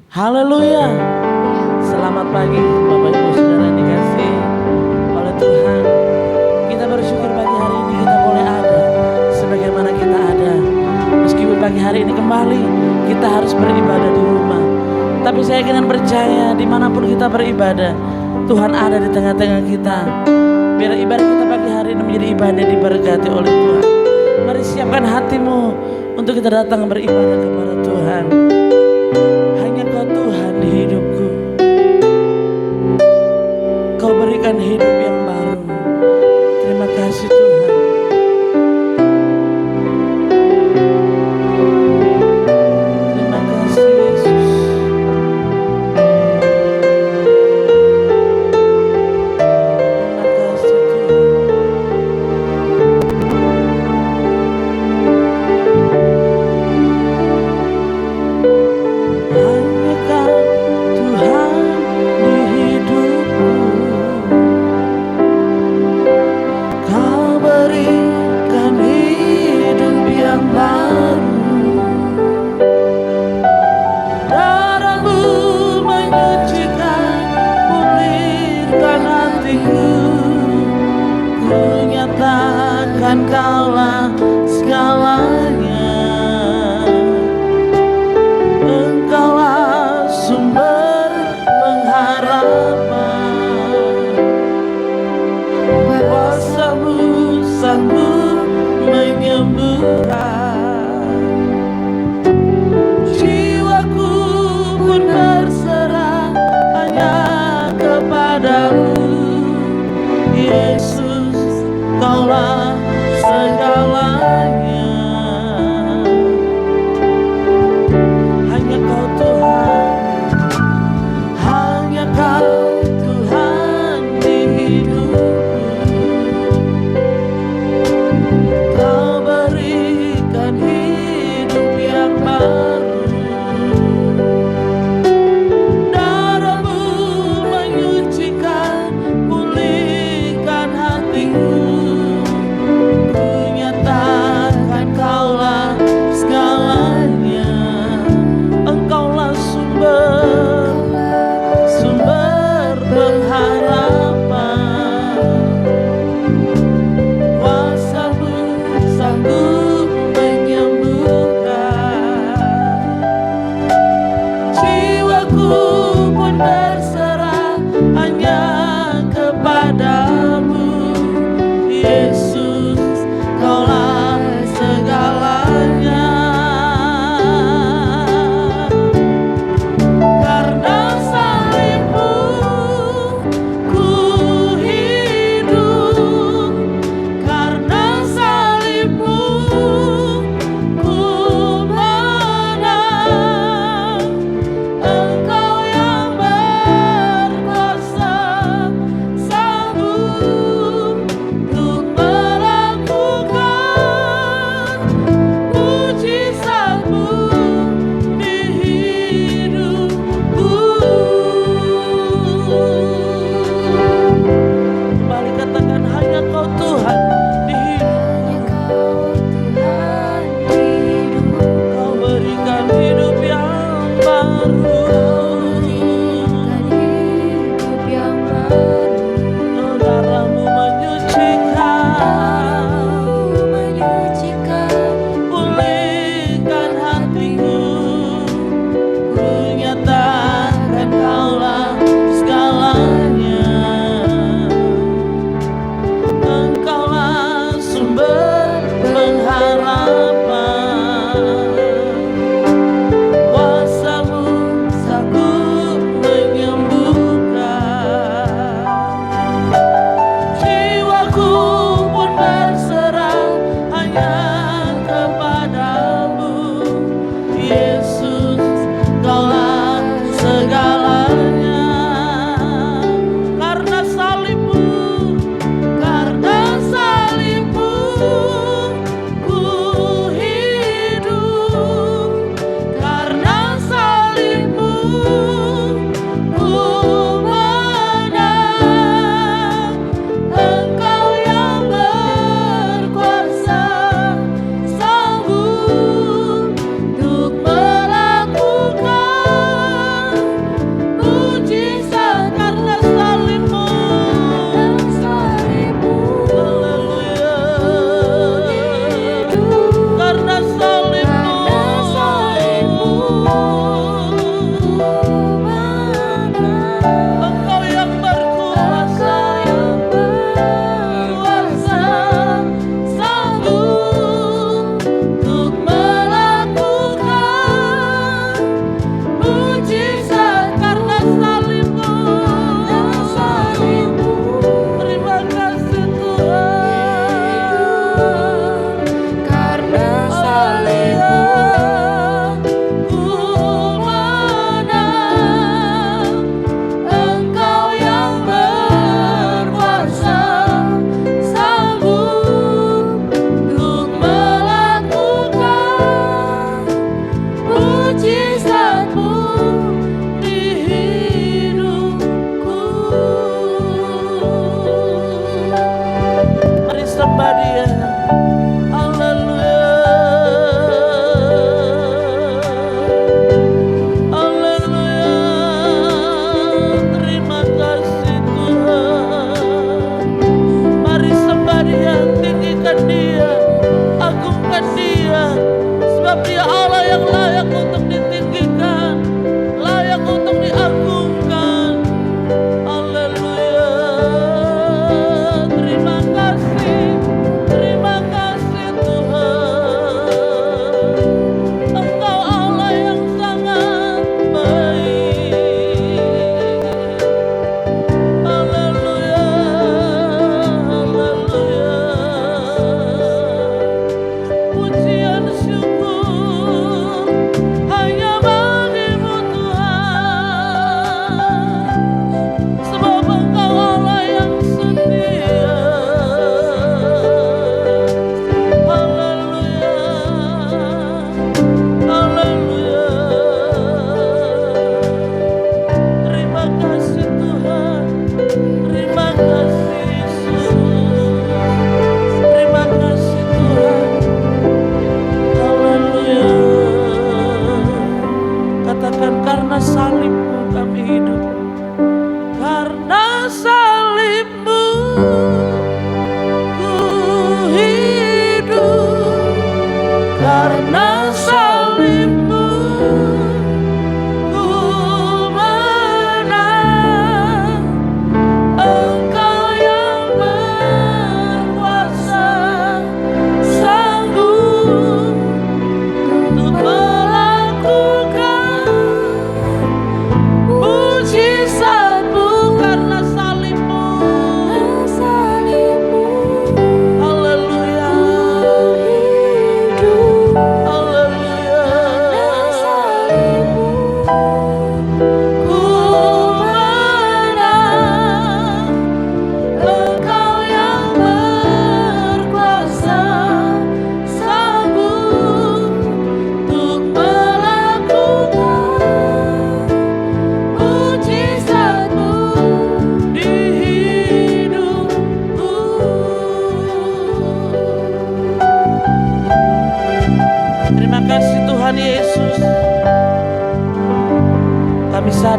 Haleluya. Selamat pagi Bapak Ibu Saudara yang dikasihi oleh Tuhan. Kita bersyukur pagi hari ini kita boleh ada sebagaimana kita ada. Meskipun pagi hari ini kembali kita harus beribadah di rumah, tapi saya dengan percaya dimanapun kita beribadah, Tuhan ada di tengah-tengah kita. Biar ibadah kita pagi hari ini menjadi ibadah yang diberkati oleh Tuhan. Mari siapkan hatimu untuk kita datang beribadah kepada Tuhan. Hanya Kau Tuhan di hidupku. Kau berikan hidup yang baru. Terima kasih Tuhan. Terima kasih Yesus. Terima kasih Tuhan. Hanya Kau Tuhan di hidupku. Kau berikan hidup yang baru. Darah-Mu menyucikan, pulihkan hatiku. Ku nyatakan Kaulah segalanya. Engkaulah sumber pengharapan. Kuasa-Mu sanggup menyembuhkan. Jiwaku pun berserah hanya kepada-Mu. Yesus, Kaulah segalanya. Hanya Kau Tuhan, hanya Kau Tuhan di hidupku. Kau berikan hidup yang baru. Darah-Mu menyucikan, pulihkan hatiku. Ku nyatakan Kaulah segalanya. Engkaulah sumber pengharapan. Kuasa-Mu sanggup menyembuhkan. Jiwaku pun berserah hanya kepada-Mu. Yesus, Kaulah segalanya. Karena salib-Mu ku hidup. Karena salib-Mu ku menang. Engkau yang berkuasa sanggup untuk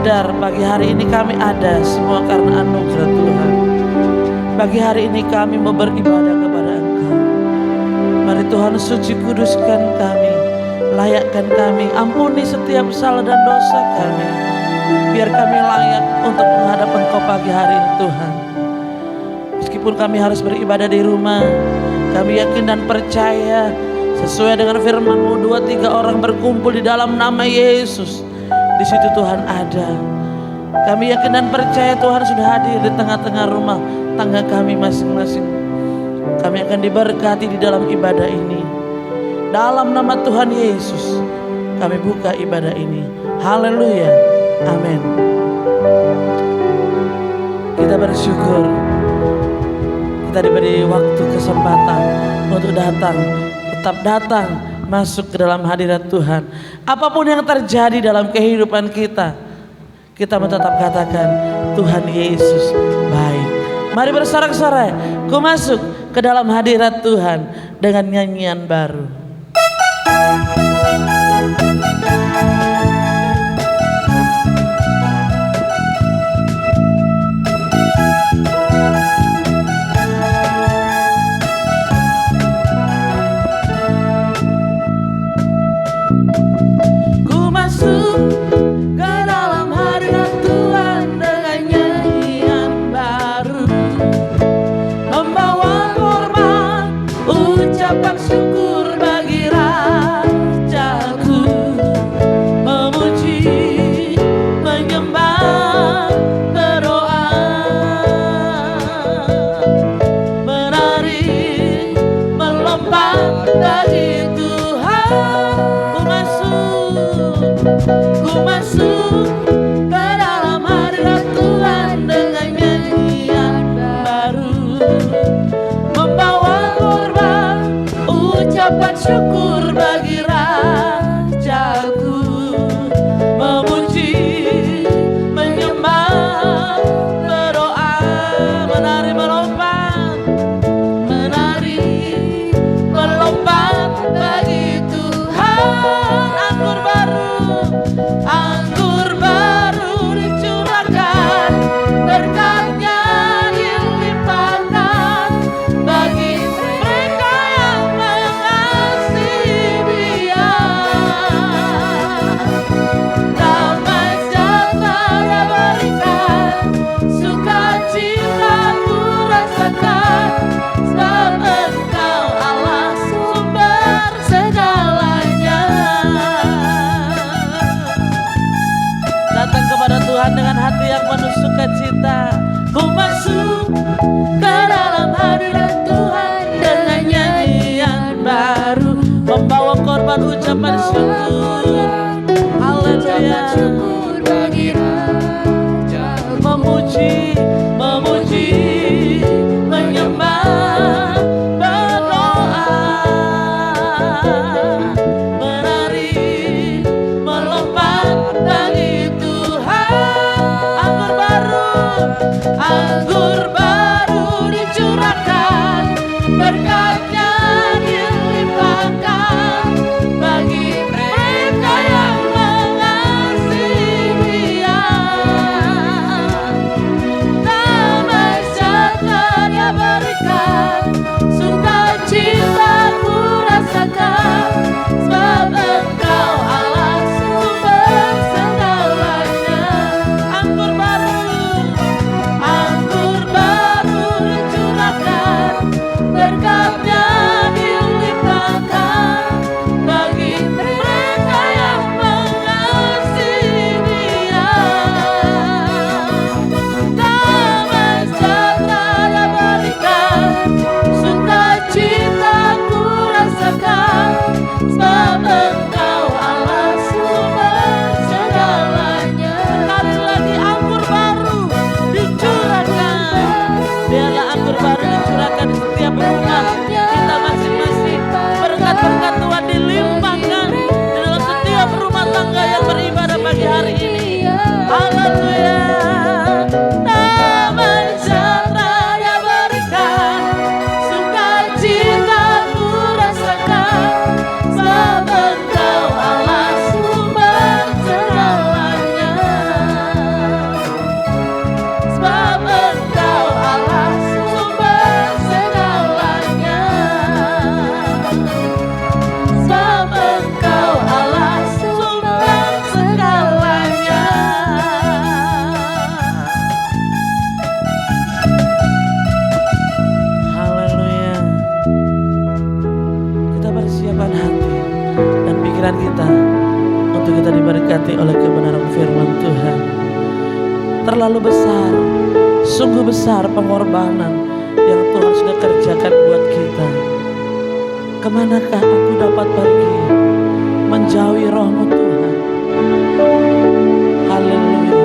sadar pagi hari ini kami ada semua karena anugerah Tuhan. Pagi hari ini kami mau beribadah kepada Engkau. Mari Tuhan suci kuduskan kami, layakkan kami, ampuni setiap salah dan dosa kami. Biar kami layak untuk menghadap Engkau pagi hari ini Tuhan. Meskipun kami harus beribadah di rumah, kami yakin dan percaya sesuai dengan firman-Mu, 2-3 orang berkumpul di dalam nama Yesus, di situ Tuhan ada. Kami yakin dan percaya Tuhan sudah hadir di tengah-tengah rumah tangga kami masing-masing. Kami akan diberkati di dalam ibadah ini. Dalam nama Tuhan Yesus kami buka ibadah ini. Haleluya, amin. Kita bersyukur kita diberi waktu kesempatan untuk datang, tetap datang masuk ke dalam hadirat Tuhan. Apapun yang terjadi dalam kehidupan kita, kita tetap katakan Tuhan Yesus baik. Mari bersorak-sorai, ku masuk ke dalam hadirat Tuhan dengan nyanyian baru. Ku masuk ke dalam hadirat Tuhan dengan nyanyian baru, membawa korban ucapan syukur bagi Rajaku, memuji, menyembah, berdoa, menari, melompat bagi Tuhan. Ku masuk ke dalam hadirat Tuhan dengan nyanyian baru, membawa korban ucapan syukur bagi Rajaku, memuji, menyembah, berdoa, menari, melompat, menari, melompat bagi Tuhan. Anggur baru dicurahkan, berkatnya dilimpahkan bagi mereka yang mengasihi Dia. Damai sejahtera berikan, sukacita ku rasakan, sebab Engkau Allah sumber segalanya. Datang kepada Tuhan dengan hati yang penuh sukacita. Ku masuk ke dalam hadirat Tuhan dengan nyanyian baru, membawa korban ucapan syukur. Haleluya. Memuji, memuji, menyembah, berdoa, menari, melompat bagi anggur baru dicurahkan, berkatnya dilimpahkan bagi mereka yang mengasihi Dia. Damai sejahtera berikan, sukacita ku rasakan, sebab Engkau Allah sumber segalanya. Anggur baru dicurahkan, berkatnya dilimpahkan bagi mereka yang mengasihi Dia. Damai sejahtera berikan, sukacita kita diberkati oleh kebenaran firman Tuhan. Terlalu besar, sungguh besar pengorbanan yang Tuhan sudah kerjakan buat kita. Kemanakah aku dapat pergi menjauhi rohmu Tuhan? Haleluya.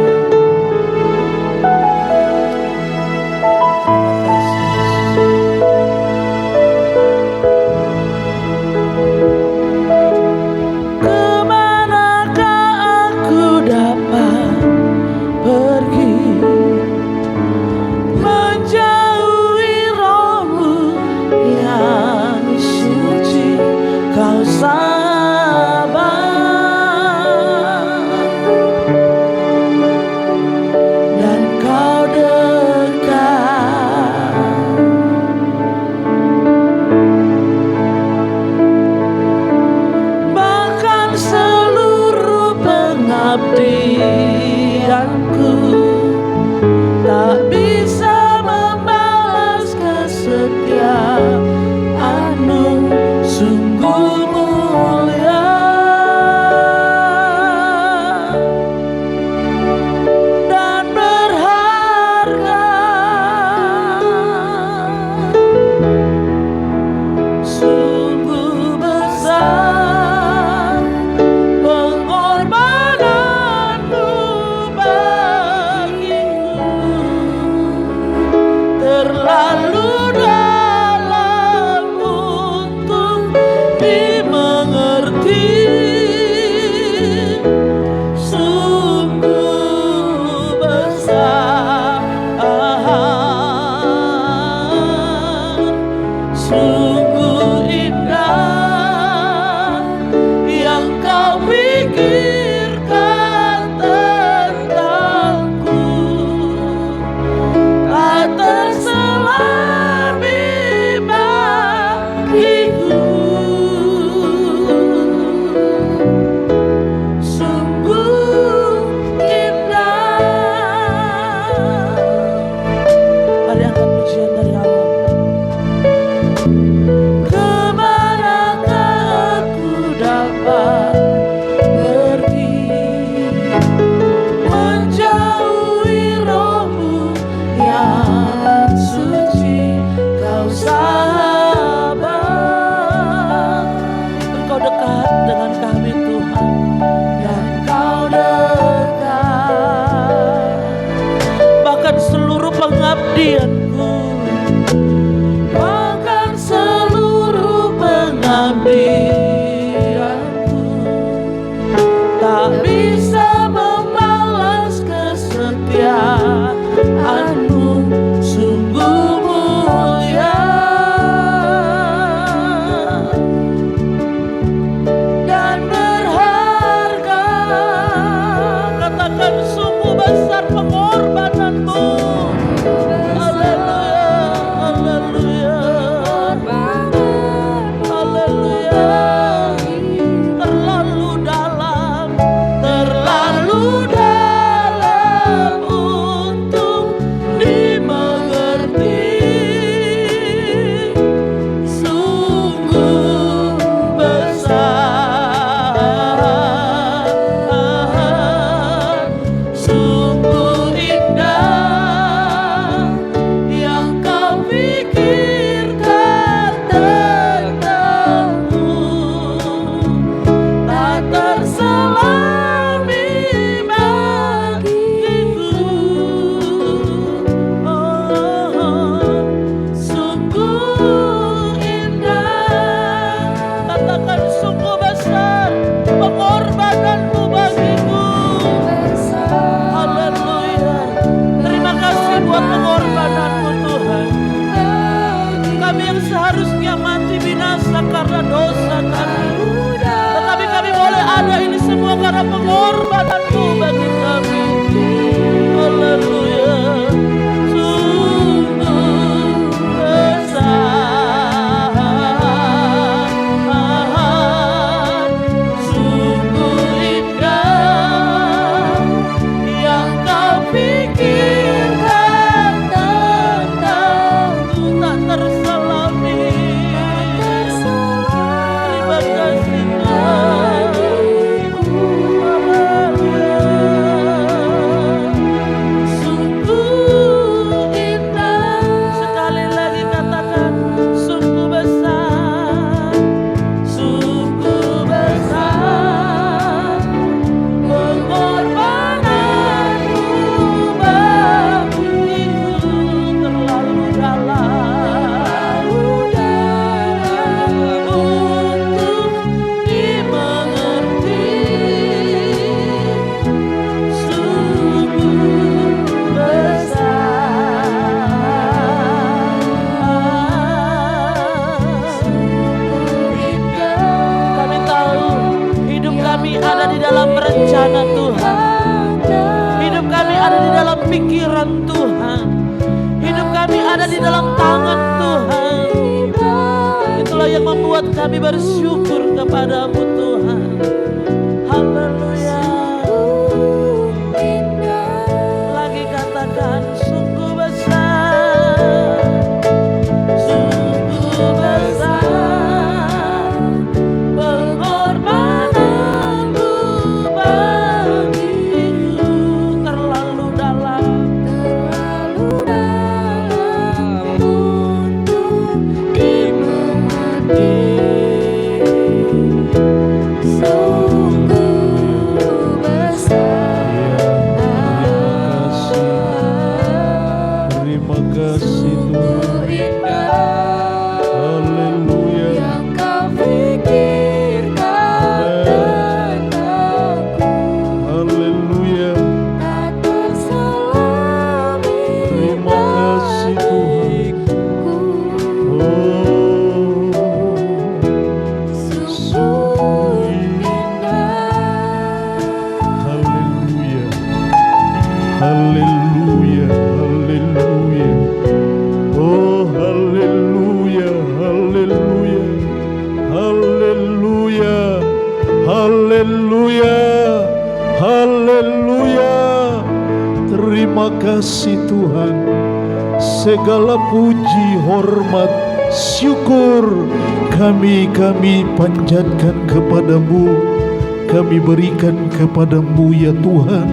angan Tuhan. Hidup kami ada di dalam pikiran Tuhan. Hidup kami ada di dalam tangan Tuhan. Itulah yang membuat kami bersyukur kepadamu Tuhan. Haleluya. Lagi katakan sungguh besar, sungguh besar pengorbananmu bagiku. Terlalu dalam untuk dimengerti. Terima kasih Tuhan. Haleluya. Yang kau pikirkan tentangku Haleluya. tak terselami Terima kasih Tuhan. bagiku. Oh, Sungguh indah. haleluya. Haleluya. Haleluya. Oh, haleluya. Haleluya. Haleluya. Haleluya. Haleluya. Terima kasih Tuhan. Segala puji, hormat, syukur kami panjatkan kepadamu. Kami berikan kepadamu ya Tuhan.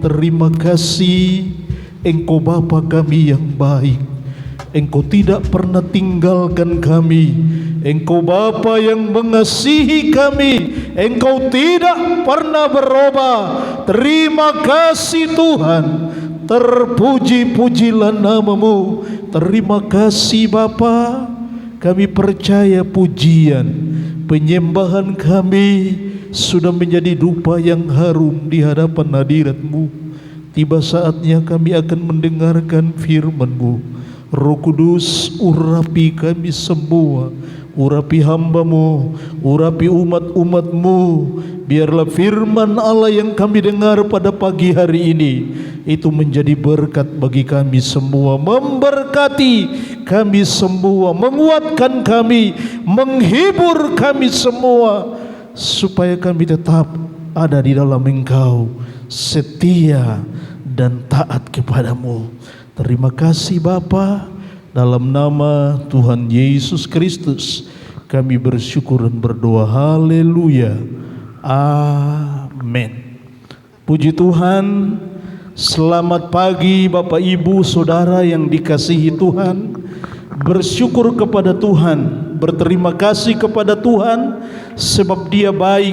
Terima kasih Engkau Bapa kami yang baik. Engkau tidak pernah tinggalkan kami. Engkau Bapa yang mengasihi kami. Engkau tidak pernah berubah. Terima kasih Tuhan. Terpuji-pujilah namamu. Terima kasih Bapa. Kami percaya pujian, penyembahan kami sudah menjadi dupa yang harum di hadapan hadirat-Mu. Tiba saatnya kami akan mendengarkan firman-Mu. Roh Kudus, urapi kami semua, urapi hamba-Mu, urapi umat-umat-Mu. Biarlah firman Allah yang kami dengar pada pagi hari ini itu menjadi berkat bagi kami semua, memberkati kami semua, menguatkan kami, menghibur kami semua, supaya kami tetap ada di dalam Engkau, setia dan taat kepadamu. Terima kasih Bapa. Dalam nama Tuhan Yesus Kristus kami bersyukur dan berdoa. Haleluya. Amin. Puji Tuhan. Selamat pagi Bapak Ibu Saudara yang dikasihi Tuhan. Bersyukur kepada Tuhan, berterima kasih kepada Tuhan sebab Dia baik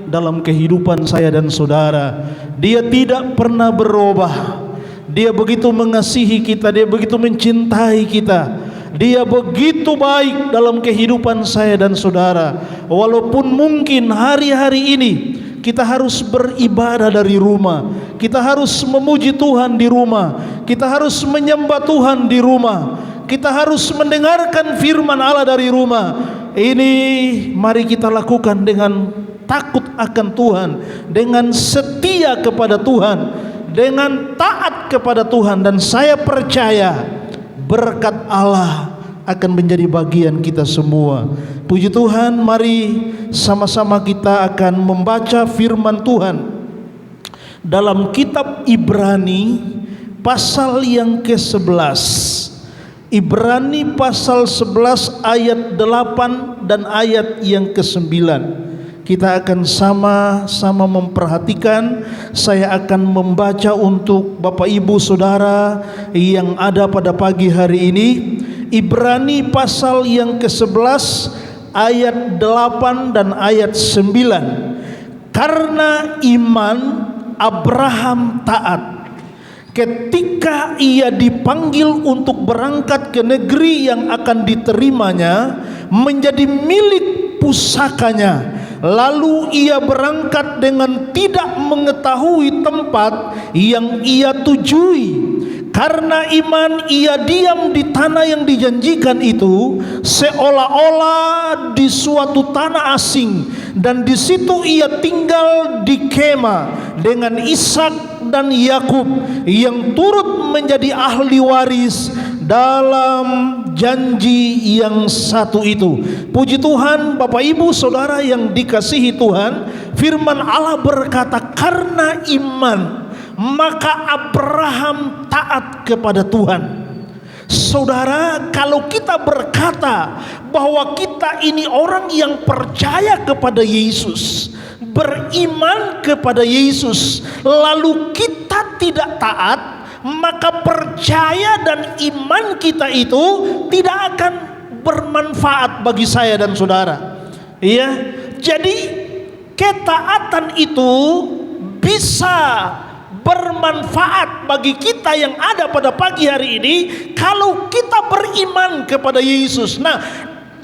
dalam kehidupan saya dan saudara. Dia tidak pernah berubah. Dia begitu mengasihi kita, Dia begitu mencintai kita. Dia begitu baik dalam kehidupan saya dan saudara. Walaupun mungkin hari-hari ini kita harus beribadah dari rumah, kita harus memuji Tuhan di rumah, kita harus menyembah Tuhan di rumah, kita harus mendengarkan firman Allah dari rumah. Ini mari kita lakukan dengan takut akan Tuhan, dengan setia kepada Tuhan, dengan taat kepada Tuhan. Dan saya percaya berkat Allah akan menjadi bagian kita semua. Puji Tuhan, mari sama-sama kita akan membaca firman Tuhan dalam kitab Ibrani pasal yang ke-11. Ibrani pasal 11 ayat 8 dan ayat yang ke-9. Kita akan sama-sama memperhatikan. Saya akan membaca untuk Bapak Ibu Saudara yang ada pada pagi hari ini. Ibrani pasal yang ke-11 ayat 8 dan ayat 9. Karena iman Abraham taat ketika ia dipanggil untuk berangkat ke negeri yang akan diterimanya menjadi milik pusakanya. Lalu ia berangkat dengan tidak mengetahui tempat yang ia tujui. Karena iman ia diam di tanah yang dijanjikan itu, seolah-olah di suatu tanah asing, dan di situ ia tinggal di kemah dengan Ishak dan Yakub yang turut menjadi ahli waris dalam janji yang satu itu. Puji Tuhan, Bapak Ibu Saudara yang dikasihi Tuhan, firman Allah berkata, karena iman maka Abraham taat kepada Tuhan. Saudara, kalau kita berkata bahwa kita ini orang yang percaya kepada Yesus, beriman kepada Yesus, lalu kita tidak taat, maka percaya dan iman kita itu tidak akan bermanfaat bagi saya dan saudara. Iya, jadi ketaatan itu bisa bermanfaat bagi kita yang ada pada pagi hari ini kalau kita beriman kepada Yesus. Nah,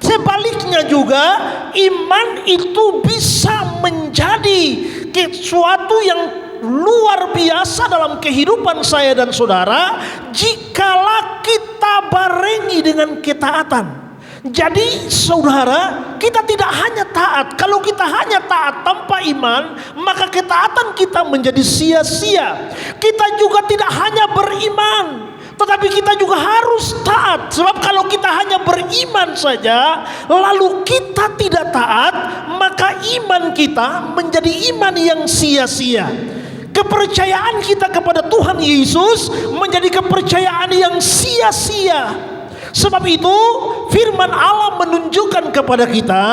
sebaliknya juga iman itu bisa menjadi sesuatu yang luar biasa dalam kehidupan saya dan saudara jikalau kita barengi dengan ketaatan. Jadi saudara, kita tidak hanya taat. Kalau kita hanya taat tanpa iman, maka ketaatan kita menjadi sia-sia. Kita juga tidak hanya beriman, tetapi kita juga harus taat. Sebab kalau kita hanya beriman saja lalu kita tidak taat, maka iman kita menjadi iman yang sia-sia. Kepercayaan kita kepada Tuhan Yesus menjadi kepercayaan yang sia-sia. Sebab itu firman Allah menunjukkan kepada kita,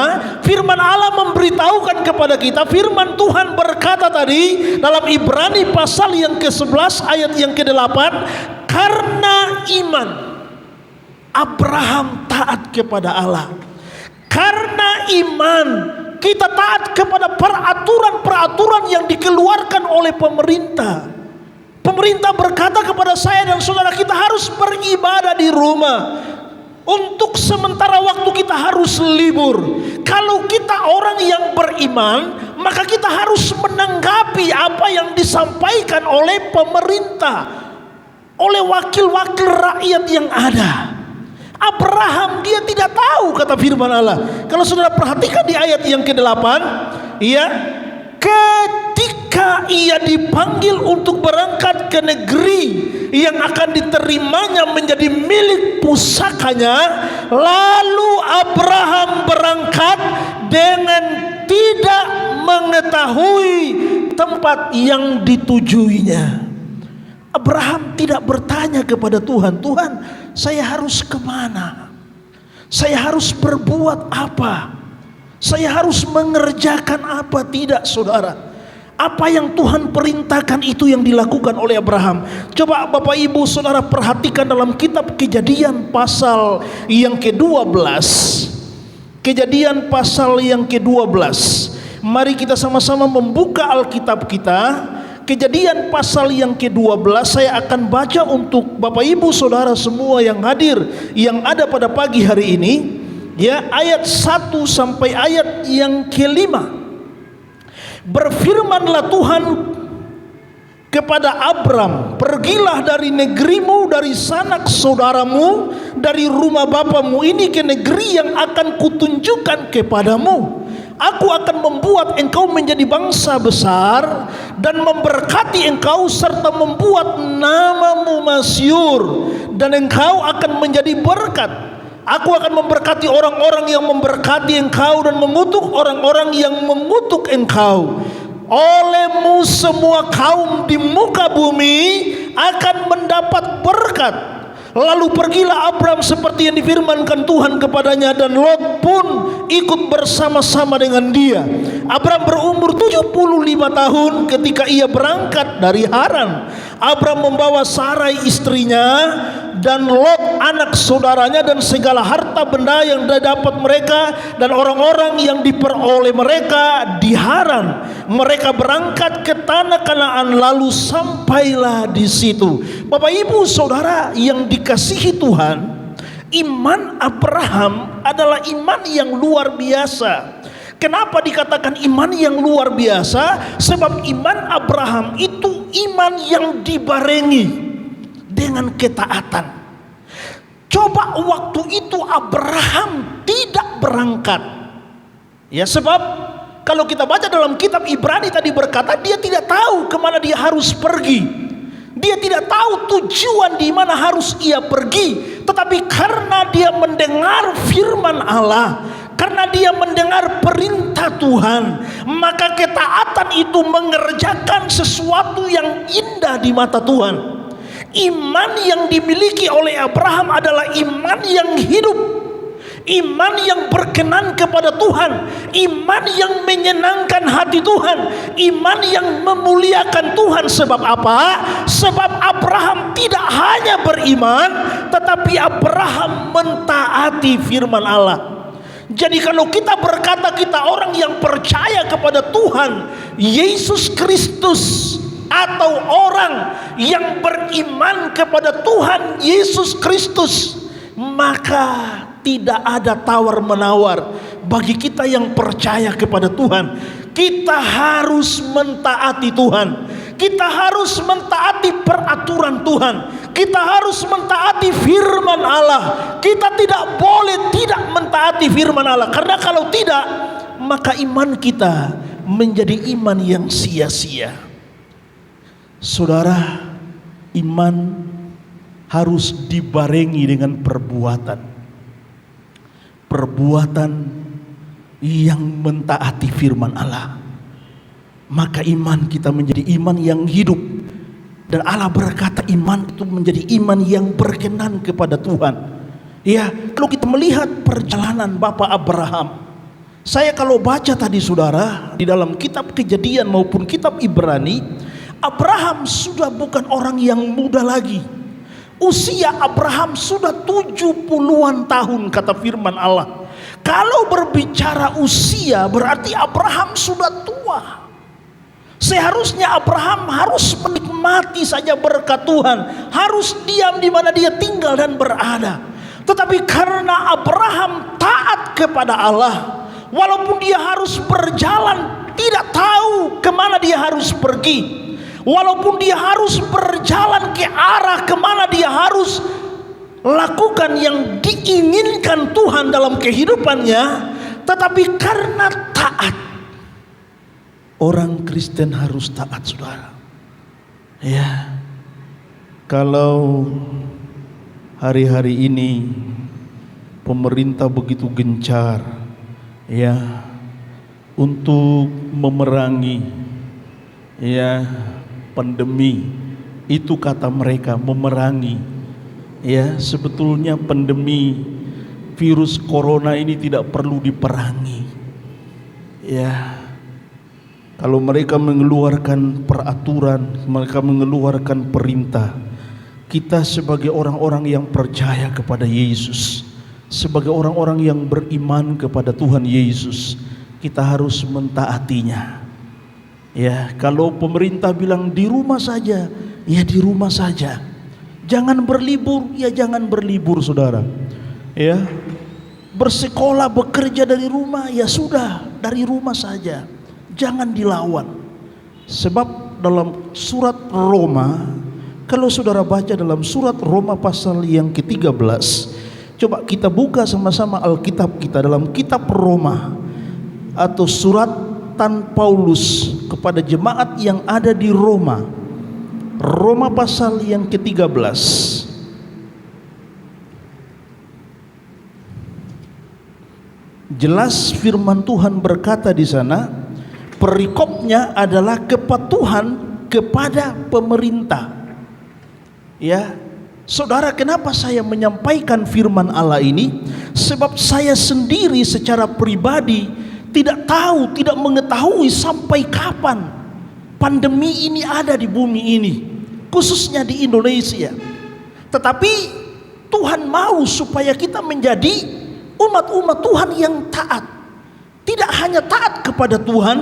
firman Allah memberitahukan kepada kita, firman Tuhan berkata tadi dalam Ibrani pasal yang ke-11 ayat yang ke-8, karena iman Abraham taat kepada Allah. Karena iman kita taat kepada peraturan-peraturan yang dikeluarkan oleh pemerintah. Pemerintah berkata kepada saya dan saudara, kita harus beribadah di rumah. Untuk sementara waktu kita harus libur. Kalau kita orang yang beriman, maka kita harus menanggapi apa yang disampaikan oleh pemerintah, oleh wakil-wakil rakyat yang ada. Abraham dia tidak tahu, kata firman Allah. Kalau saudara perhatikan di ayat yang ke-8, ya, ketika ia dipanggil untuk berangkat ke negeri yang akan diterimanya menjadi milik pusakanya, lalu Abraham berangkat dengan tidak mengetahui tempat yang ditujuinya. Abraham tidak bertanya kepada Tuhan, Tuhan, saya harus kemana? Saya harus berbuat apa? Saya harus mengerjakan apa? Tidak, saudara. Apa yang Tuhan perintahkan itu yang dilakukan oleh Abraham. Coba Bapak Ibu Saudara perhatikan dalam kitab Kejadian pasal yang ke-12. Kejadian pasal yang ke-12. Mari kita sama-sama membuka Alkitab kita. Kejadian pasal yang ke-12 saya akan baca untuk Bapak Ibu Saudara semua yang hadir, yang ada pada pagi hari ini. Ya, ayat 1 sampai ayat yang ke-5. Berfirmanlah Tuhan kepada Abram, pergilah dari negerimu, dari sanak saudaramu, dari rumah bapamu ini ke negeri yang akan kutunjukkan kepadamu. Aku akan membuat engkau menjadi bangsa besar dan memberkati engkau serta membuat namamu masyhur, dan engkau akan menjadi berkat. Aku akan memberkati orang-orang yang memberkati engkau dan mengutuk orang-orang yang mengutuk engkau. Olehmu semua kaum di muka bumi akan mendapat berkat. Lalu pergilah Abram seperti yang difirmankan Tuhan kepadanya, dan Lot pun ikut bersama-sama dengan dia. Abram berumur 75 tahun ketika ia berangkat dari Haran. Abram membawa Sarai istrinya dan Lot anak saudaranya dan segala harta benda yang dapat mereka dan orang-orang yang diperoleh mereka di Haran. Mereka berangkat ke tanah Kanaan lalu sampailah di situ. Bapak Ibu Saudara yang dikasihi Tuhan, iman Abraham adalah iman yang luar biasa. Kenapa dikatakan iman yang luar biasa? Sebab iman Abraham itu iman yang dibarengi dengan ketaatan. Coba waktu itu Abraham tidak berangkat. Ya, sebab kalau kita baca dalam kitab Ibrani tadi berkata dia tidak tahu kemana dia harus pergi. Dia tidak tahu tujuan di mana harus ia pergi. Tetapi karena dia mendengar firman Allah, karena dia mendengar perintah Tuhan, maka ketaatan itu mengerjakan sesuatu yang indah di mata Tuhan. Iman yang dimiliki oleh Abraham adalah iman yang hidup, iman yang berkenan kepada Tuhan, iman yang menyenangkan hati Tuhan, iman yang memuliakan Tuhan. Sebab apa? Sebab Abraham tidak hanya beriman, tetapi Abraham mentaati firman Allah. Jadi kalau kita berkata kita orang yang percaya kepada Tuhan Yesus Kristus, atau orang yang beriman kepada Tuhan Yesus Kristus, maka tidak ada tawar-menawar bagi kita yang percaya kepada Tuhan. Kita harus mentaati Tuhan. Kita harus mentaati peraturan Tuhan. Kita harus mentaati firman Allah. Kita tidak boleh tidak mentaati firman Allah, karena kalau tidak, maka iman kita menjadi iman yang sia-sia. Saudara, iman harus dibarengi dengan perbuatan. Perbuatan yang mentaati firman Allah. Maka iman kita menjadi iman yang hidup. Dan Allah berkata iman itu menjadi iman yang berkenan kepada Tuhan. Ya, kalau kita melihat perjalanan Bapak Abraham, saya kalau baca tadi saudara, di dalam kitab Kejadian maupun kitab Ibrani, Abraham sudah bukan orang yang muda lagi. Usia Abraham sudah 70-an tahun kata firman Allah. Kalau berbicara usia berarti Abraham sudah tua. Seharusnya Abraham harus menikmati saja berkat Tuhan, harus diam di mana dia tinggal dan berada. Tetapi karena Abraham taat kepada Allah, walaupun dia harus berjalan tidak tahu kemana dia harus pergi, walaupun dia harus berjalan ke arah kemana dia harus lakukan yang diinginkan Tuhan dalam kehidupannya, tetapi karena taat. Orang Kristen harus taat, saudara. Ya, kalau hari-hari ini pemerintah begitu gencar, ya, untuk memerangi, ya, pandemi, itu kata mereka memerangi. Ya, sebetulnya pandemi virus corona ini tidak perlu diperangi. Ya, kalau mereka mengeluarkan peraturan, mereka mengeluarkan perintah, kita sebagai orang-orang yang percaya kepada Yesus, sebagai orang-orang yang beriman kepada Tuhan Yesus, kita harus mentaatinya. Ya, kalau pemerintah bilang di rumah saja, ya di rumah saja. Jangan berlibur, ya jangan berlibur, saudara. Ya, bersekolah, bekerja dari rumah, ya sudah dari rumah saja. Jangan dilawan. Sebab dalam surat Roma, kalau saudara baca dalam surat Roma pasal yang ke-13, coba kita buka sama-sama Alkitab kita dalam kitab Roma atau suratan Paulus kepada jemaat yang ada di Roma. Roma pasal yang ke-13. Jelas firman Tuhan berkata di sana, perikopnya adalah kepatuhan kepada pemerintah. Ya, saudara, kenapa saya menyampaikan firman Allah ini? Sebab saya sendiri secara pribadi tidak tahu, tidak mengetahui sampai kapan pandemi ini ada di bumi ini, khususnya di Indonesia. Tetapi Tuhan mau supaya kita menjadi umat-umat Tuhan yang taat. Tidak hanya taat kepada Tuhan,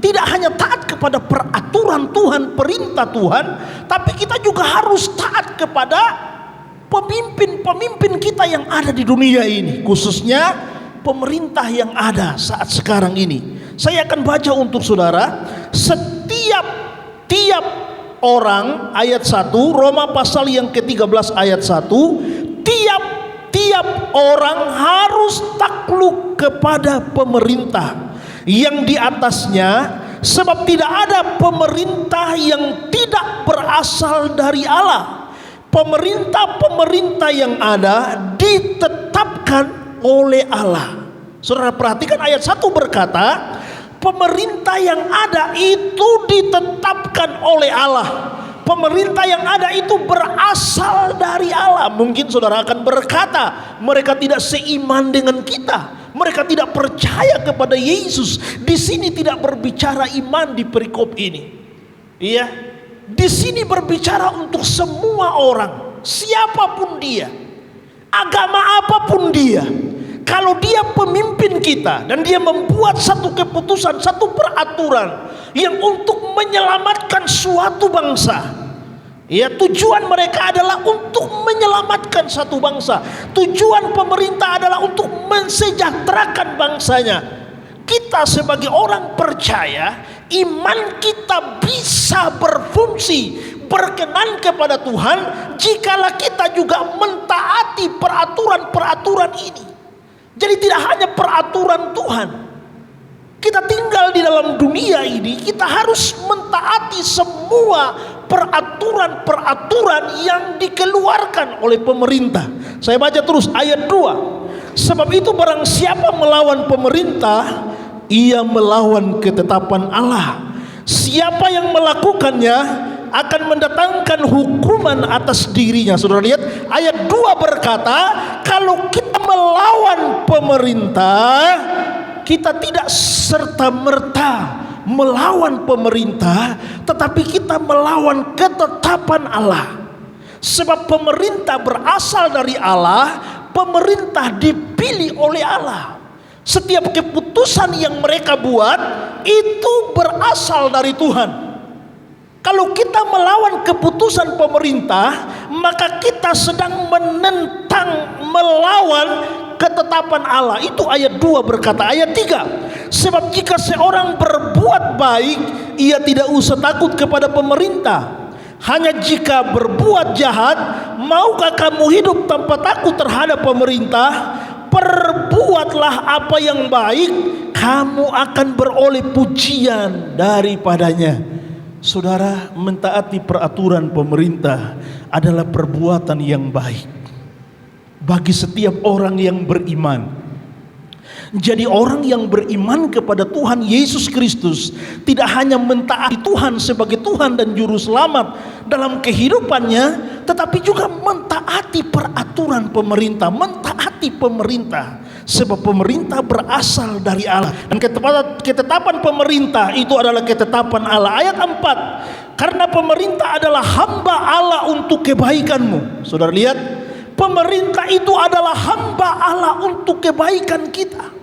tidak hanya taat kepada peraturan Tuhan, perintah Tuhan, tapi kita juga harus taat kepada pemimpin-pemimpin kita yang ada di dunia ini, khususnya pemerintah yang ada saat sekarang ini. Saya akan baca untuk saudara, setiap orang, ayat 1, Roma pasal yang ke-13 ayat 1, tiap orang harus takluk kepada pemerintah yang di atasnya, sebab tidak ada pemerintah yang tidak berasal dari Allah. Pemerintah-pemerintah yang ada ditetapkan oleh Allah. Saudara perhatikan ayat 1 berkata, pemerintah yang ada itu ditetapkan oleh Allah. Pemerintah yang ada itu berasal dari Allah. Mungkin saudara akan berkata, mereka tidak seiman dengan kita, mereka tidak percaya kepada Yesus. Di sini tidak berbicara iman di perikop ini. Iya, di sini berbicara untuk semua orang, siapapun dia, agama apapun dia. Kalau dia pemimpin kita dan dia membuat satu keputusan, satu peraturan yang untuk menyelamatkan suatu bangsa, ya, tujuan mereka adalah untuk menyelamatkan satu bangsa. Tujuan pemerintah adalah untuk mensejahterakan bangsanya. Kita sebagai orang percaya, iman kita bisa berfungsi berkenan kepada Tuhan jikalau kita juga mentaati peraturan-peraturan ini. Jadi tidak hanya peraturan Tuhan, kita tinggal di dalam dunia ini, kita harus mentaati semua peraturan-peraturan yang dikeluarkan oleh pemerintah. Saya baca terus ayat 2. Sebab itu barang siapa melawan pemerintah, ia melawan ketetapan Allah. Siapa yang melakukannya akan mendatangkan hukuman atas dirinya. Saudara lihat ayat 2 berkata, kalau kita melawan pemerintah, kita tidak serta-merta melawan pemerintah, tetapi kita melawan ketetapan Allah. Sebab pemerintah berasal dari Allah, pemerintah dipilih oleh Allah. Setiap keputusan yang mereka buat itu berasal dari Tuhan. Kalau kita melawan keputusan pemerintah, maka kita sedang menentang, melawan ketetapan Allah. Itu ayat 2 berkata. Ayat 3, sebab jika seorang berbuat baik, ia tidak usah takut kepada pemerintah. Hanya jika berbuat jahat, maukah kamu hidup tanpa takut terhadap pemerintah? Perbuatlah apa yang baik, kamu akan beroleh pujian daripadanya. Saudara, mentaati peraturan pemerintah adalah perbuatan yang baik bagi setiap orang yang beriman. Jadi orang yang beriman kepada Tuhan Yesus Kristus tidak hanya mentaati Tuhan sebagai Tuhan dan Juru Selamat dalam kehidupannya, tetapi juga mentaati peraturan pemerintah, mentaati pemerintah. Sebab pemerintah berasal dari Allah, dan ketetapan pemerintah itu adalah ketetapan Allah. Ayat 4, karena pemerintah adalah hamba Allah untuk kebaikanmu. Saudara lihat, pemerintah itu adalah hamba Allah untuk kebaikan kita.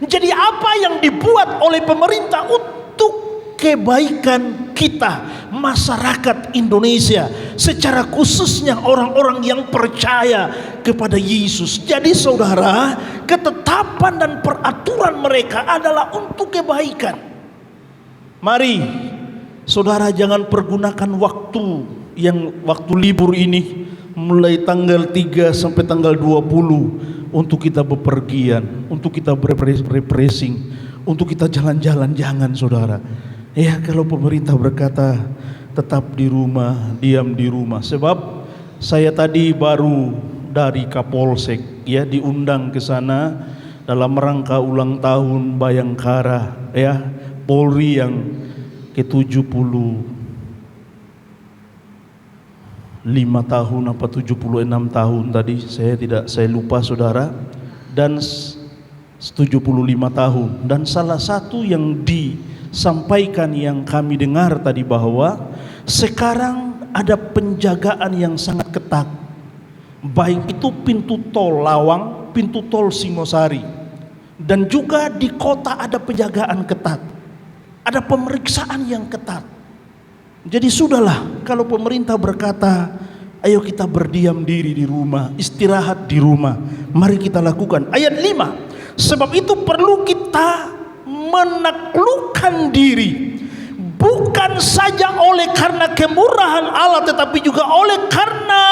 Jadi apa yang dibuat oleh pemerintah untuk kebaikan kita, masyarakat Indonesia, secara khususnya orang-orang yang percaya kepada Yesus. Jadi saudara, ketetapan dan peraturan mereka adalah untuk kebaikan. Mari saudara jangan pergunakan waktu libur ini mulai tanggal 3 sampai tanggal 20 untuk kita bepergian, untuk kita refreshing, untuk kita jalan-jalan. Jangan saudara. Ya, kalau pemerintah berkata tetap di rumah, diam di rumah. Sebab saya tadi baru dari Kapolsek, ya, diundang ke sana dalam rangka ulang tahun Bayangkara, ya, Polri yang ke-75 tahun apa 76 tahun tadi, saya lupa saudara, dan 75 tahun. Dan salah satu yang disampaikan yang kami dengar tadi bahwa sekarang ada penjagaan yang sangat ketat, baik itu pintu tol Lawang, pintu tol Singosari, dan juga di kota ada penjagaan ketat, ada pemeriksaan yang ketat. Jadi sudahlah, kalau pemerintah berkata ayo kita berdiam diri di rumah, istirahat di rumah, mari kita lakukan. Ayat 5, sebab itu perlu kita menaklukkan diri, bukan saja oleh karena kemurahan Allah, tetapi juga oleh karena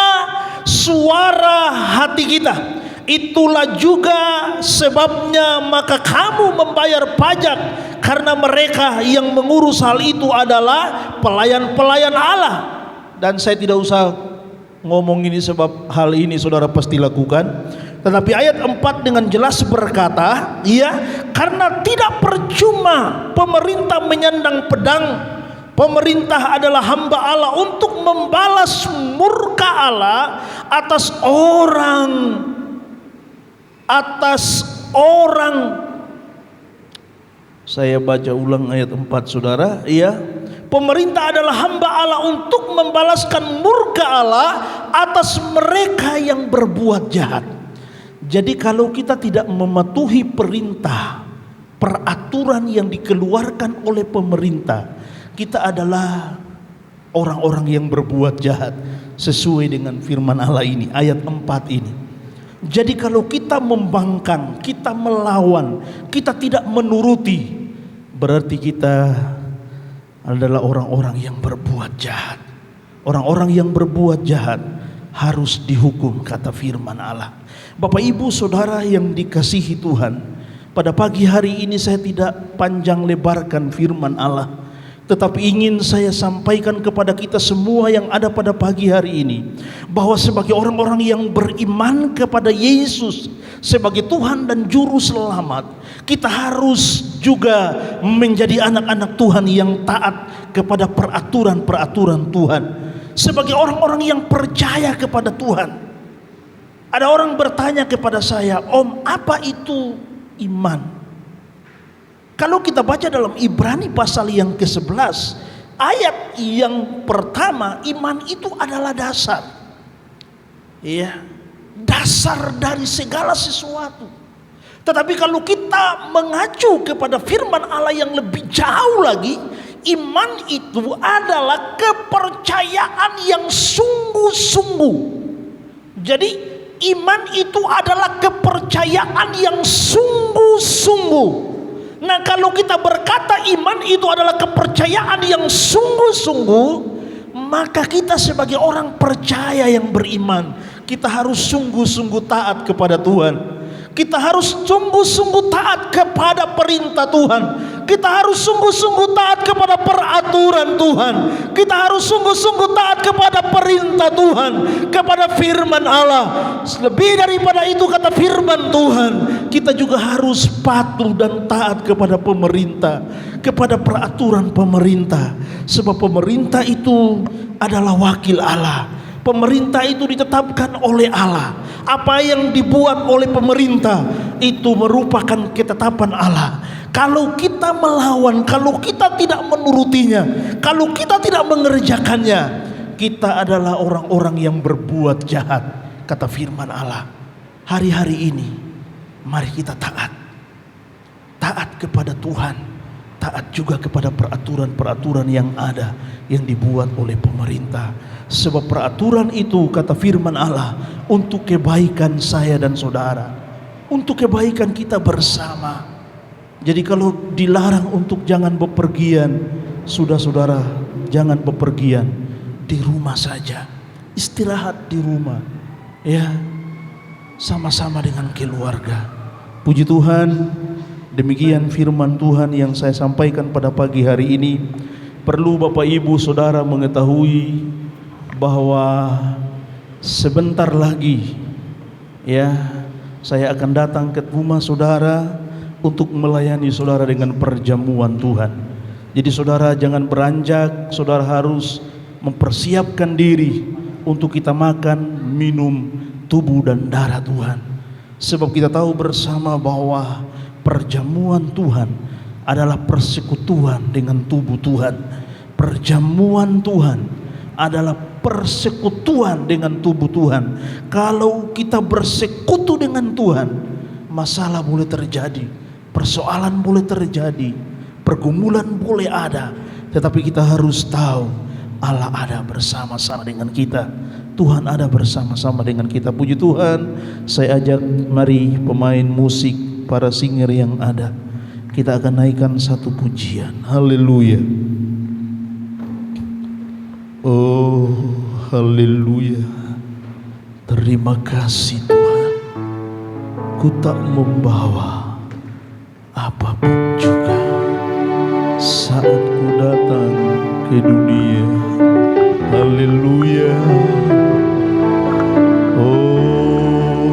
suara hati kita. Itulah juga sebabnya maka kamu membayar pajak, karena mereka yang mengurus hal itu adalah pelayan-pelayan Allah. Dan saya tidak usah ngomong ini sebab hal ini saudara pasti lakukan. Tetapi ayat 4 dengan jelas berkata, ya, karena tidak percuma pemerintah menyandang pedang. Pemerintah adalah hamba Allah untuk membalas murka Allah atas orang. Saya baca ulang ayat 4 saudara, ya. Pemerintah adalah hamba Allah untuk membalaskan murka Allah atas mereka yang berbuat jahat. Jadi kalau kita tidak mematuhi perintah, peraturan yang dikeluarkan oleh pemerintah, kita adalah orang-orang yang berbuat jahat sesuai dengan firman Allah ini, ayat 4 ini. Jadi kalau kita membangkang, kita melawan, kita tidak menuruti, berarti kita adalah orang-orang yang berbuat jahat. Orang-orang yang berbuat jahat harus dihukum, kata firman Allah. Bapak ibu saudara yang dikasihi Tuhan, pada pagi hari ini saya tidak panjang lebarkan firman Allah, tetapi ingin saya sampaikan kepada kita semua yang ada pada pagi hari ini, bahwa sebagai orang-orang yang beriman kepada Yesus sebagai Tuhan dan Juru Selamat, kita harus juga menjadi anak-anak Tuhan yang taat kepada peraturan-peraturan Tuhan. Sebagai orang-orang yang percaya kepada Tuhan. Ada orang bertanya kepada saya, Om, apa itu iman? Kalau kita baca dalam Ibrani pasal yang ke-11, ayat yang pertama, iman itu adalah dasar. Ya, dasar dari segala sesuatu. Tetapi kalau kita mengacu kepada firman Allah yang lebih jauh lagi, iman itu adalah kepercayaan yang sungguh-sungguh. Jadi iman itu adalah kepercayaan yang sungguh-sungguh. Nah, kalau kita berkata iman itu adalah kepercayaan yang sungguh-sungguh, maka kita sebagai orang percaya yang beriman, kita harus sungguh-sungguh taat kepada Tuhan. Kita harus sungguh-sungguh taat kepada perintah Tuhan. Kita harus sungguh-sungguh taat kepada peraturan Tuhan. Kita harus sungguh-sungguh taat kepada perintah Tuhan, kepada firman Allah. Lebih daripada itu, kata firman Tuhan, kita juga harus patuh dan taat kepada pemerintah, kepada peraturan pemerintah. Sebab pemerintah itu adalah wakil Allah. Pemerintah itu ditetapkan oleh Allah. Apa yang dibuat oleh pemerintah itu merupakan ketetapan Allah. Kalau kita melawan, kalau kita tidak menurutinya, kalau kita tidak mengerjakannya, kita adalah orang-orang yang berbuat jahat, kata firman Allah. Hari-hari ini mari kita taat. Taat kepada Tuhan, taat juga kepada peraturan-peraturan yang ada, yang dibuat oleh pemerintah. Sebab peraturan itu, kata firman Allah, untuk kebaikan saya dan saudara, untuk kebaikan kita bersama. Jadi kalau dilarang untuk jangan bepergian, sudah saudara, jangan bepergian, di rumah saja, istirahat di rumah, ya, sama-sama dengan keluarga. Puji Tuhan, demikian firman Tuhan yang saya sampaikan pada pagi hari ini. Perlu Bapak Ibu Saudara mengetahui bahwa sebentar lagi, ya, saya akan datang ke rumah saudara untuk melayani saudara dengan perjamuan Tuhan. Jadi saudara jangan beranjak, saudara harus mempersiapkan diri untuk kita makan, minum tubuh dan darah Tuhan. Sebab kita tahu bersama bahwa perjamuan Tuhan adalah persekutuan dengan tubuh Tuhan. Perjamuan Tuhan adalah persekutuan dengan tubuh Tuhan. Kalau kita bersekutu dengan Tuhan, masalah boleh terjadi, persoalan boleh terjadi, pergumulan boleh ada, tetapi kita harus tahu Allah ada bersama-sama dengan kita. Tuhan ada bersama-sama dengan kita. Puji Tuhan. Saya ajak mari pemain musik, para singer yang ada, kita akan naikkan satu pujian. Haleluya. Oh, haleluya. Terima kasih Tuhan. Ku tak membawa apapun juga saat ku datang ke dunia. Haleluya. Oh,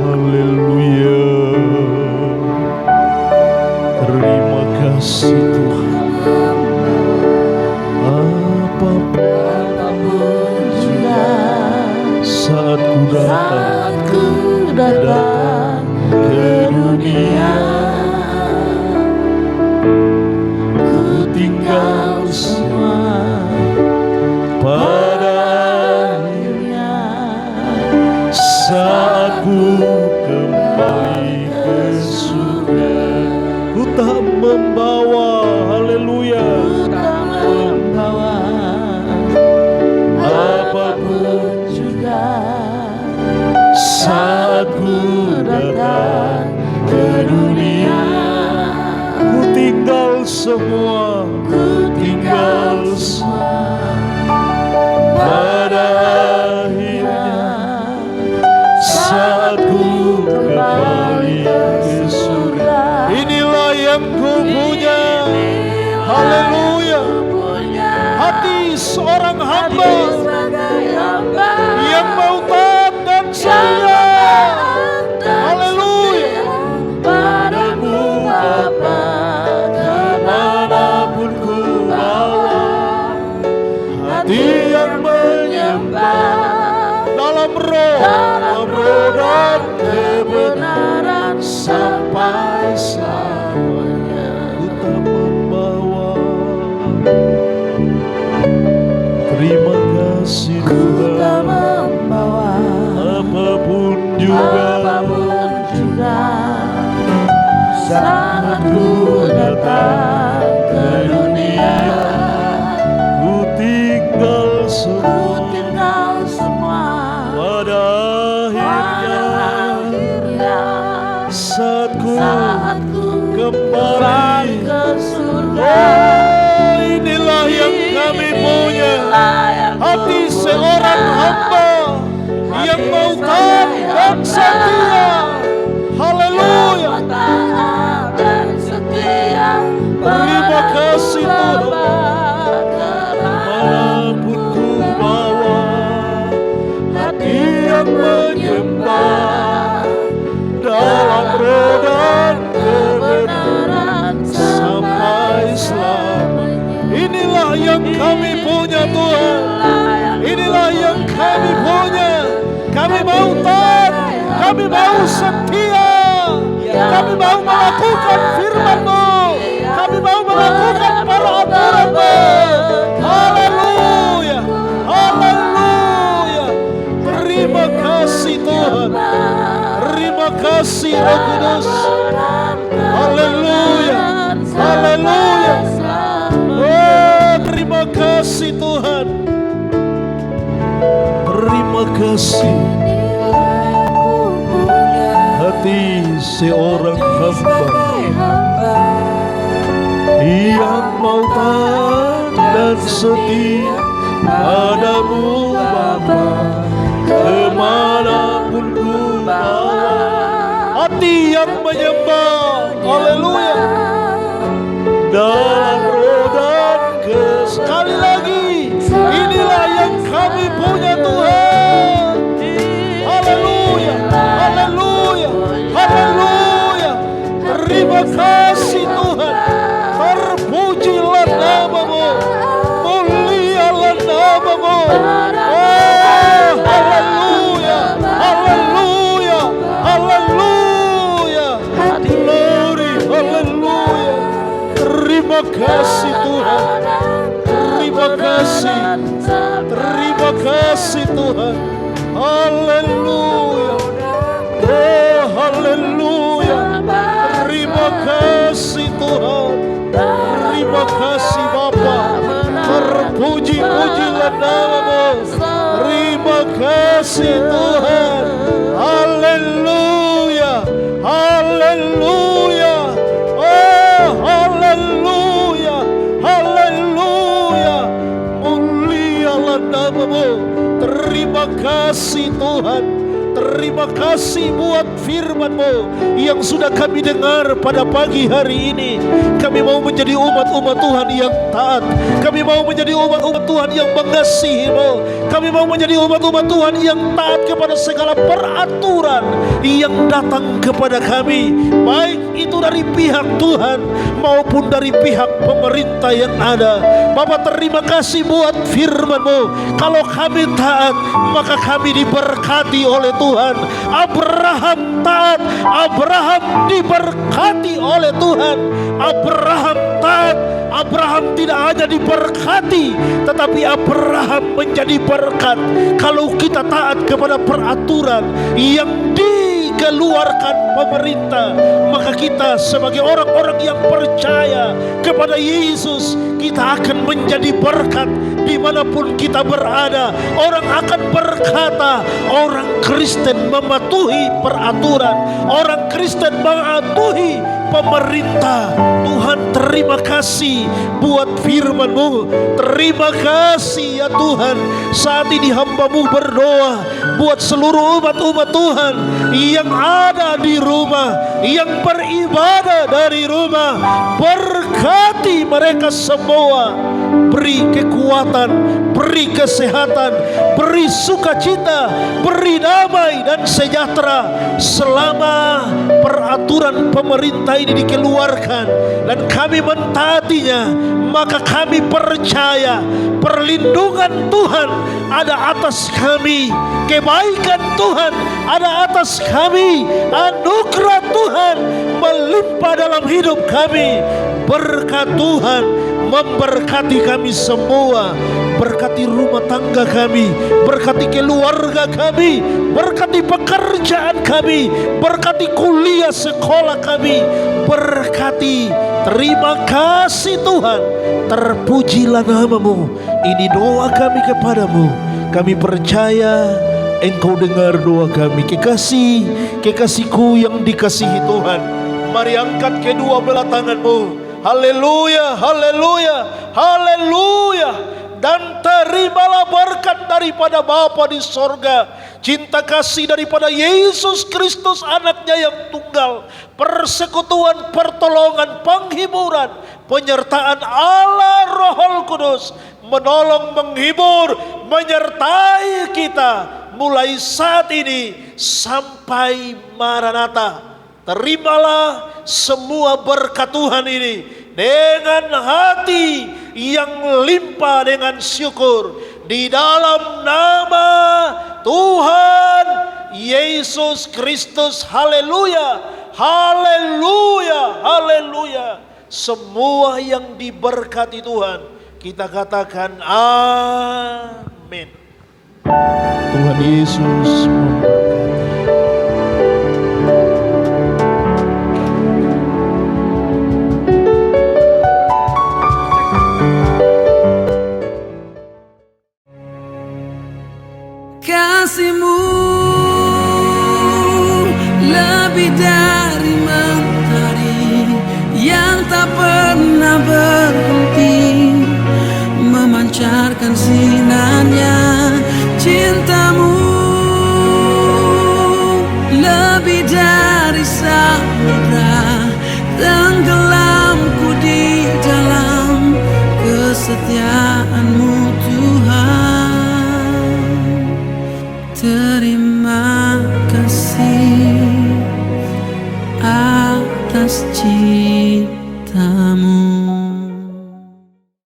haleluya. Terima kasih Tuhan. Apapun juga saat ku datang ke dunia, ku tinggal semua pada akhirnya saat ku kembali ke surga. Ku tak membawa, haleluya, tak membawa apapun juga saat ku datang ke dunia. Ku tinggal semua, ku tinggal semua pada akhirnya saat ku kembali ke surga. Inilah yang ku punya, haleluya, hati seorang hamba yang mau taat dan setia. Haleluya. Padamu Bapa, Kemanapun ku bawa, hati yang menyembah dalam roh dan kebenaran sampai selamanya. Ku tak membawa. Terima kasih Tuhan. membawa Apapun juga saat ku datang ke dunia, ku tinggal semua pada akhirnya saat ku kembali ke surga. Oh, inilah yang kami punya, hati seorang hamba yang mau taat dan setia. Haleluya. Terima kasih Tuhan. Walaupun ku bawa hati yang menyembah dalam roh dan kebenaran sampai selamanya. Inilah yang kami punya Tuhan. Inilah yang kami punya. Kami mau taat, kami mau setia, kami mau melakukan firman-Mu, kami mau melakukan para aturan-Mu. Haleluya, haleluya. Terima kasih Tuhan. Terima kasih Roh Kudus. Haleluya, haleluya. Oh, terima kasih Tuhan. Terima kasih. Hati seorang hamba yang mau taat dan setia padamu Bapa, kemanapun ku bawa. Hati yang menyembah, haleluya, dalam roh dan sekali lagi, inilah yang kami punya Tuhan. Haleluya, haleluya, haleluya. Terima kasih Tuhan. Terpujilah nama-Mu, mulialah nama-Mu. Oh, haleluya, haleluya, haleluya. Glory, haleluya. Terima kasih Tuhan. Terima kasih. Terima kasih Tuhan. Haleluya. Oh, haleluya. Terima kasih Tuhan. Terima kasih Bapa. Terpuji-pujilah nama-Mu. Terima kasih Tuhan. Haleluya. Haleluya. Oh, haleluya. Haleluya. Terima kasih Tuhan. Terima kasih buat firman-Mu yang sudah kami dengar pada pagi hari ini. Kami mau menjadi umat-umat Tuhan yang taat. Kami mau menjadi umat-umat Tuhan yang mengasihi-Mu. Kami mau menjadi umat-umat Tuhan yang taat kepada segala peraturan yang datang kepada kami, baik itu dari pihak Tuhan maupun dari pihak pemerintah yang ada. Bapa, terima kasih buat firman-Mu. Kalau kami taat, maka kami diberkati oleh Tuhan. Abraham taat, Abraham diberkati oleh Tuhan. Abraham taat, Abraham tidak hanya diberkati, tetapi Abraham menjadi berkat. Kalau kita taat kepada peraturan yang dikeluarkan pemerintah, maka kita sebagai orang-orang yang percaya kepada Yesus, kita akan menjadi berkat dimanapun kita berada. Orang akan berkata, orang Kristen mematuhi peraturan, orang Kristen mematuhi pemerintah. Tuhan, terima kasih buat firman-Mu. Terima kasih ya Tuhan. Saat ini hamba-Mu berdoa buat seluruh umat-umat Tuhan yang ada di rumah, yang beribadah dari rumah. Berkati mereka semua. Beri kekuatan, beri kesehatan, beri sukacita, beri damai dan sejahtera selama peraturan pemerintah ini dikeluarkan dan kami mentaatinya. Maka kami percaya perlindungan Tuhan ada atas kami, kebaikan Tuhan ada atas kami, anugerah Tuhan melimpah dalam hidup kami. Berkat Tuhan memberkati kami semua. Berkati rumah tangga kami, berkati keluarga kami, berkati pekerjaan kami, berkati kuliah sekolah kami, berkati. Terima kasih Tuhan. Terpujilah nama-Mu. Ini doa kami kepada-Mu. Kami percaya Engkau dengar doa kami. Kekasihku yang dikasihi Tuhan, mari angkat kedua belah tangan-Mu. Haleluya, haleluya, haleluya. Dan terimalah berkat daripada Bapa di sorga, cinta kasih daripada Yesus Kristus anaknya yang tunggal, persekutuan, pertolongan, penghiburan, penyertaan Allah Roh Kudus menolong, menghibur, menyertai kita mulai saat ini sampai Maranatha. Terimalah semua berkat Tuhan ini dengan hati yang limpah dengan syukur di dalam nama Tuhan Yesus Kristus. Haleluya, haleluya, haleluya. Semua yang diberkati Tuhan, kita katakan amin. Tuhan Yesus memberkati. Kasih-Mu lebih dari mentari yang tak pernah berhenti, memancarkan sinarnya. Cinta-Mu lebih dari samudra, tenggelamku di dalam kesetiaan-Mu Tuhan. Terima kasih atas cinta-Mu.